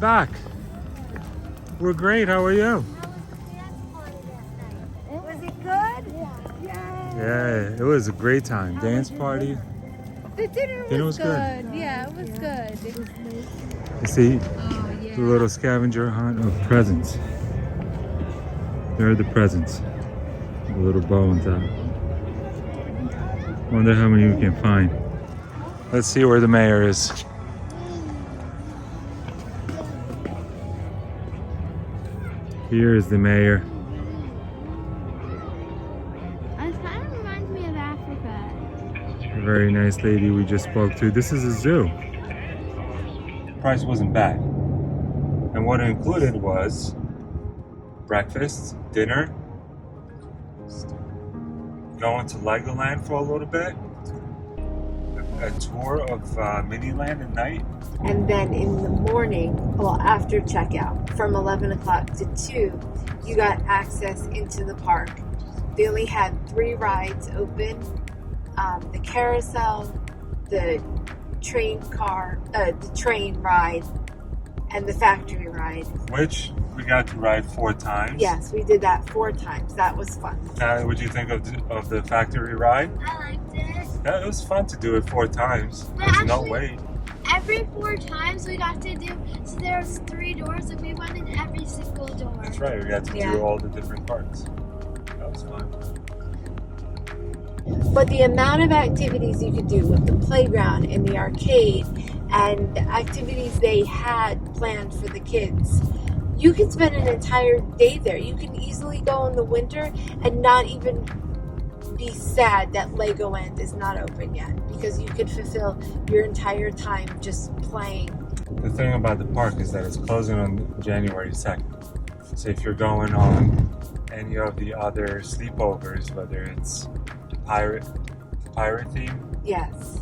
back. We're great. How are you? Was it good? Yeah. Yeah, it was a great time. Dance party. The dinner was good. Yeah, it was good. You see Oh, yeah. the little scavenger hunt of presents. There are the presents. The little bow on top. Wonder how many we can find. Let's see where the mayor is. Here is the mayor. It kind of reminds me of Africa. A very nice lady we just spoke to. This is a zoo. Price wasn't bad. And what it included was breakfast, dinner, going to Legoland for a little bit, a tour of Miniland at night. And then in the morning, well, after checkout, from 11 o'clock to 2, you got access into the park. They only had 3 rides open. The Carousel, the train ride, and the factory ride. Which we got to ride 4 times. Yes, we did that 4 times. That was fun. What did you think of the factory ride? I liked it. Yeah, it was fun to do it 4 times. But There's no actually- wait. Every 4 times we got to do, so there's 3 doors and we went in every single door. That's right, we got to Yeah. do all the different parts. That was fun. But the amount of activities you could do with the playground and the arcade and the activities they had planned for the kids, you could spend an entire day there. You can easily go in the winter and not even be sad that Legoland is not open yet, because you could fulfill your entire time just playing. The thing about the park is that it's closing on January 2nd. So if you're going on any of the other sleepovers, whether it's pirate theme, Yes.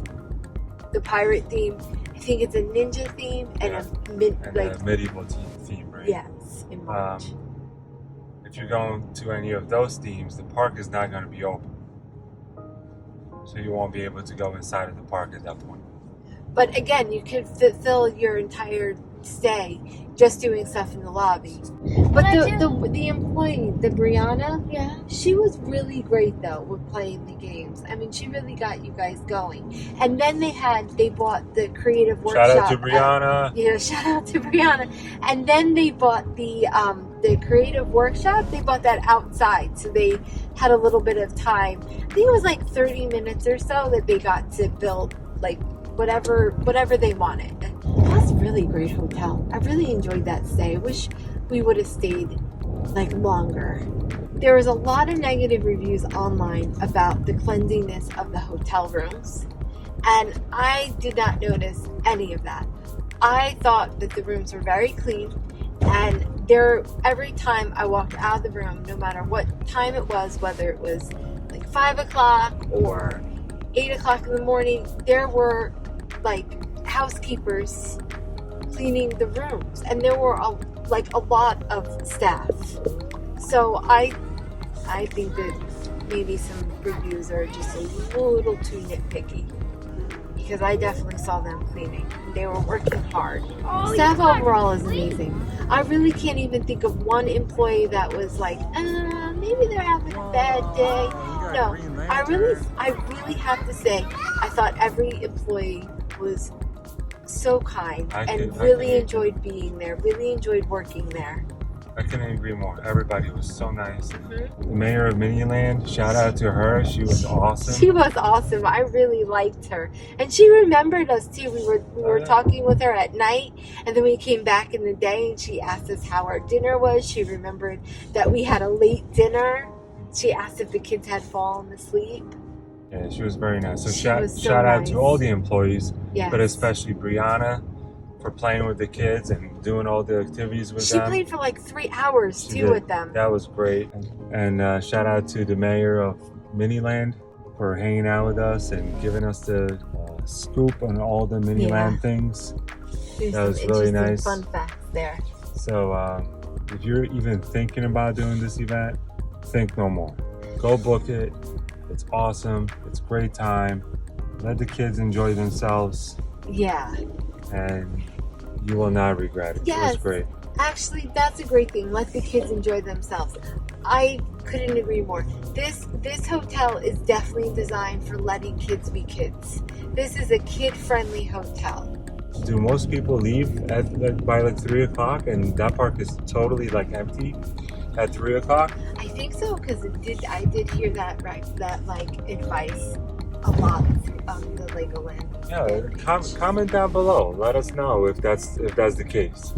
The pirate theme, I think it's a ninja theme and Yeah. a and a medieval theme, right? yes, in March. If you're going to any of those themes, the park is not going to be open. So you won't be able to go inside of the park at that point. But again, you could fulfill your entire stay just doing stuff in the lobby. But the employee, the Brianna, Yeah. she was really great though with playing the games. I mean, she really got you guys going. And then they bought the creative workshop. Shout out to Brianna. Shout out to Brianna. And then they bought the creative workshop. They bought that outside, so they had a little bit of time. I think it was like 30 minutes or so that they got to build like whatever they wanted. It was a really great hotel. I really enjoyed that stay. I wish we would have stayed like longer. There was a lot of negative reviews online about the cleanliness of the hotel rooms, and I did not notice any of that. I thought that the rooms were very clean, and every time I walked out of the room, no matter what time it was, whether it was like 5 o'clock or 8 o'clock in the morning, there were like housekeepers cleaning the rooms, and there were a lot of staff. So I think that maybe some reviews are just a little too nitpicky, because I definitely saw them cleaning. They were working hard. Staff overall is amazing. I really can't even think of one employee that was like, maybe they're having a bad day. No, I really have to say, I thought every employee was so kind and really enjoyed being there, really enjoyed working there. I couldn't agree more. Everybody was so nice. The mayor of Miniland, shout out to her. She was awesome. She was awesome. I really liked her, and she remembered us too. We were talking with her at night, and then we came back in the day, and she asked us how our dinner was. She remembered that we had a late dinner. She asked if the kids had fallen asleep. Yeah, she was very nice. So She was so shout out nice. to all the employees, Yes. but especially Brianna for playing with the kids and doing all the activities with She them. played for like 3 hours She too did. with them. That was great. And shout out to the mayor of Miniland for hanging out with us and giving us the scoop on all the Miniland things. There's That was some really interesting nice. fun facts there. So if you're even thinking about doing this event, think no more. Go book it. It's awesome. It's a great time. Let the kids enjoy themselves. Yeah. And You will not regret it. Yes. It was great. Actually, that's a great thing. Let the kids enjoy themselves. I couldn't agree more. This hotel is definitely designed for letting kids be kids. This is a kid-friendly hotel. Do most people leave by like 3 o'clock, and that park is totally like empty at 3 o'clock? I think so because I did hear that like advice a lot on the Legoland. Yeah, comment down below. Let us know if that's the case.